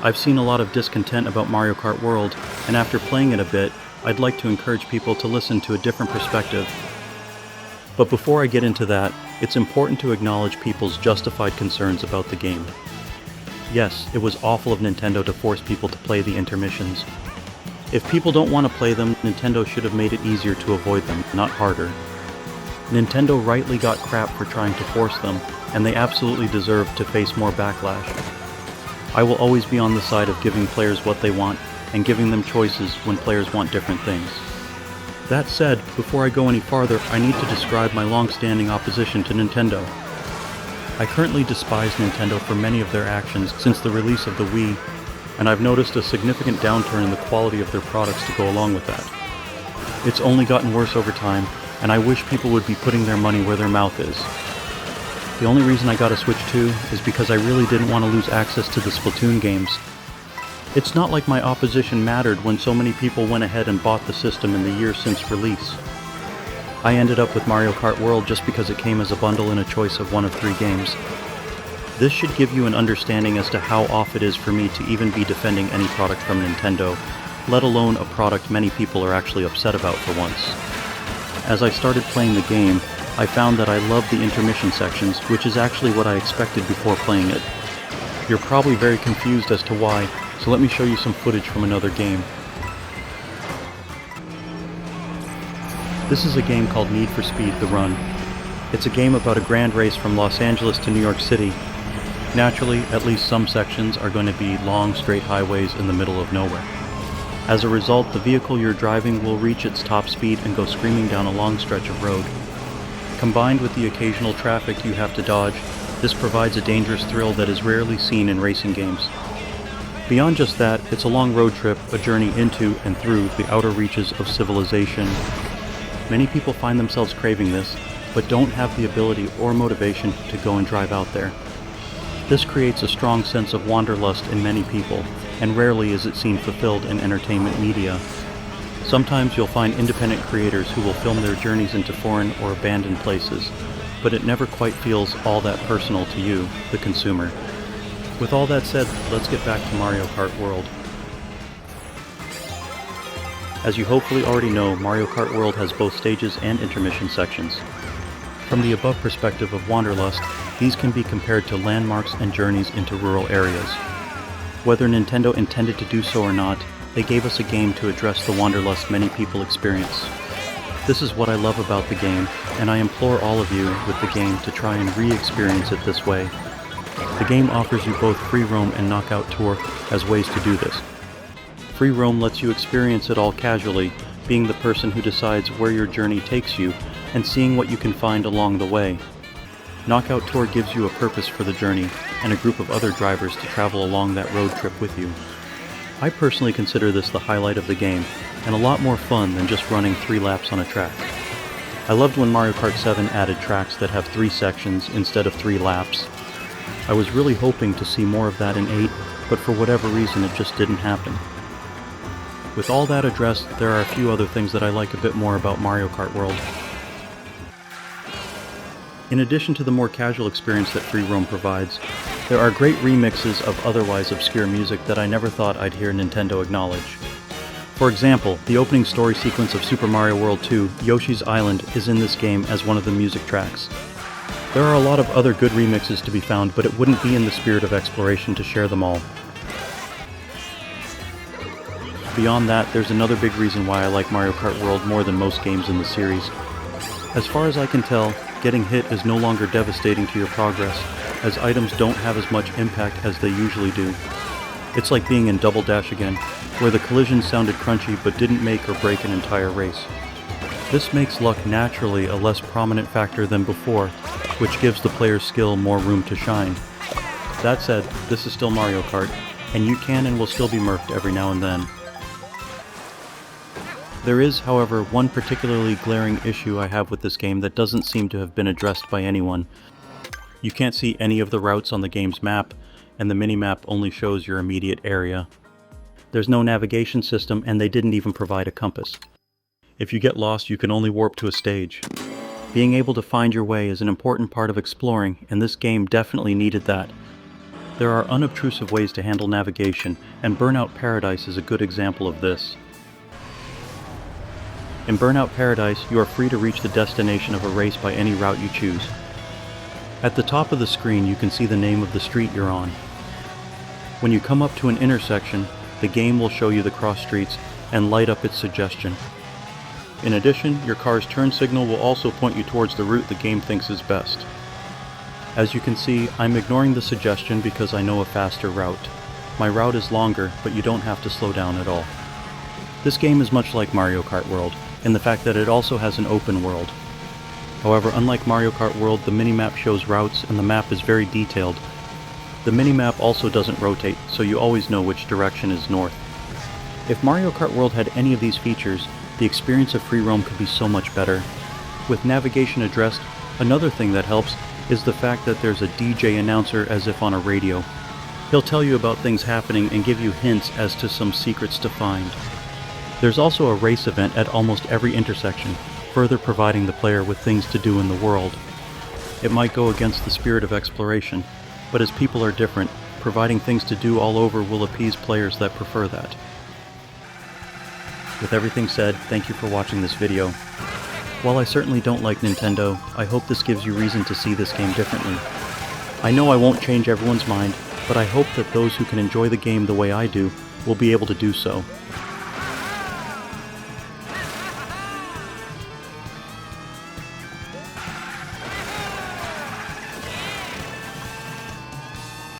I've seen a lot of discontent about Mario Kart World, and after playing it a bit, I'd like to encourage people to listen to a different perspective. But before I get into that, it's important to acknowledge people's justified concerns about the game. Yes, it was awful of Nintendo to force people to play the intermissions. If people don't want to play them, Nintendo should have made it easier to avoid them, not harder. Nintendo rightly got crap for trying to force them, and they absolutely deserve to face more backlash. I will always be on the side of giving players what they want, and giving them choices when players want different things. That said, before I go any farther, I need to describe my long-standing opposition to Nintendo. I currently despise Nintendo for many of their actions since the release of the Wii, and I've noticed a significant downturn in the quality of their products to go along with that. It's only gotten worse over time, and I wish people would be putting their money where their mouth is. The only reason I got a Switch 2 is because I really didn't want to lose access to the Splatoon games. It's not like my opposition mattered when so many people went ahead and bought the system in the year since release. I ended up with Mario Kart World just because it came as a bundle in a choice of one of 3 games. This should give you an understanding as to how off it is for me to even be defending any product from Nintendo, let alone a product many people are actually upset about for once. As I started playing the game, I found that I loved the intermission sections, which is actually what I expected before playing it. You're probably very confused as to why, so let me show you some footage from another game. This is a game called Need for Speed: The Run. It's a game about a grand race from Los Angeles to New York City. Naturally, at least some sections are going to be long, straight highways in the middle of nowhere. As a result, the vehicle you're driving will reach its top speed and go screaming down a long stretch of road. Combined with the occasional traffic you have to dodge, this provides a dangerous thrill that is rarely seen in racing games. Beyond just that, it's a long road trip, a journey into and through the outer reaches of civilization. Many people find themselves craving this, but don't have the ability or motivation to go and drive out there. This creates a strong sense of wanderlust in many people, and rarely is it seen fulfilled in entertainment media. Sometimes you'll find independent creators who will film their journeys into foreign or abandoned places, but it never quite feels all that personal to you, the consumer. With all that said, let's get back to Mario Kart World. As you hopefully already know, Mario Kart World has both stages and intermission sections. From the above perspective of Wanderlust, these can be compared to landmarks and journeys into rural areas. Whether Nintendo intended to do so or not, they gave us a game to address the wanderlust many people experience. This is what I love about the game, and I implore all of you with the game to try and re-experience it this way. The game offers you both free roam and knockout tour as ways to do this. Free roam lets you experience it all casually, being the person who decides where your journey takes you and seeing what you can find along the way. Knockout Tour gives you a purpose for the journey and a group of other drivers to travel along that road trip with you. I personally consider this the highlight of the game, and a lot more fun than just running 3 laps on a track. I loved when Mario Kart 7 added tracks that have 3 sections instead of 3 laps. I was really hoping to see more of that in 8, but for whatever reason it just didn't happen. With all that addressed, there are a few other things that I like a bit more about Mario Kart World. In addition to the more casual experience that free roam provides, there are great remixes of otherwise obscure music that I never thought I'd hear Nintendo acknowledge. For example, the opening story sequence of Super Mario World 2, Yoshi's Island, is in this game as one of the music tracks. There are a lot of other good remixes to be found, but it wouldn't be in the spirit of exploration to share them all. Beyond that, there's another big reason why I like Mario Kart World more than most games in the series. As far as I can tell, getting hit is no longer devastating to your progress, as items don't have as much impact as they usually do. It's like being in Double Dash again, where the collisions sounded crunchy but didn't make or break an entire race. This makes luck naturally a less prominent factor than before, which gives the player's skill more room to shine. That said, this is still Mario Kart, and you can and will still be murked every now and then. There is, however, one particularly glaring issue I have with this game that doesn't seem to have been addressed by anyone. You can't see any of the routes on the game's map, and the minimap only shows your immediate area. There's no navigation system, and they didn't even provide a compass. If you get lost, you can only warp to a stage. Being able to find your way is an important part of exploring, and this game definitely needed that. There are unobtrusive ways to handle navigation, and Burnout Paradise is a good example of this. In Burnout Paradise, you are free to reach the destination of a race by any route you choose. At the top of the screen, you can see the name of the street you're on. When you come up to an intersection, the game will show you the cross streets and light up its suggestion. In addition, your car's turn signal will also point you towards the route the game thinks is best. As you can see, I'm ignoring the suggestion because I know a faster route. My route is longer, but you don't have to slow down at all. This game is much like Mario Kart World, in the fact that it also has an open world. However, unlike Mario Kart World, the minimap shows routes and the map is very detailed. The minimap also doesn't rotate, so you always know which direction is north. If Mario Kart World had any of these features, the experience of free roam could be so much better. With navigation addressed, another thing that helps is the fact that there's a DJ announcer as if on a radio. He'll tell you about things happening and give you hints as to some secrets to find. There's also a race event at almost every intersection, further providing the player with things to do in the world. It might go against the spirit of exploration, but as people are different, providing things to do all over will appease players that prefer that. With everything said, thank you for watching this video. While I certainly don't like Nintendo, I hope this gives you reason to see this game differently. I know I won't change everyone's mind, but I hope that those who can enjoy the game the way I do will be able to do so.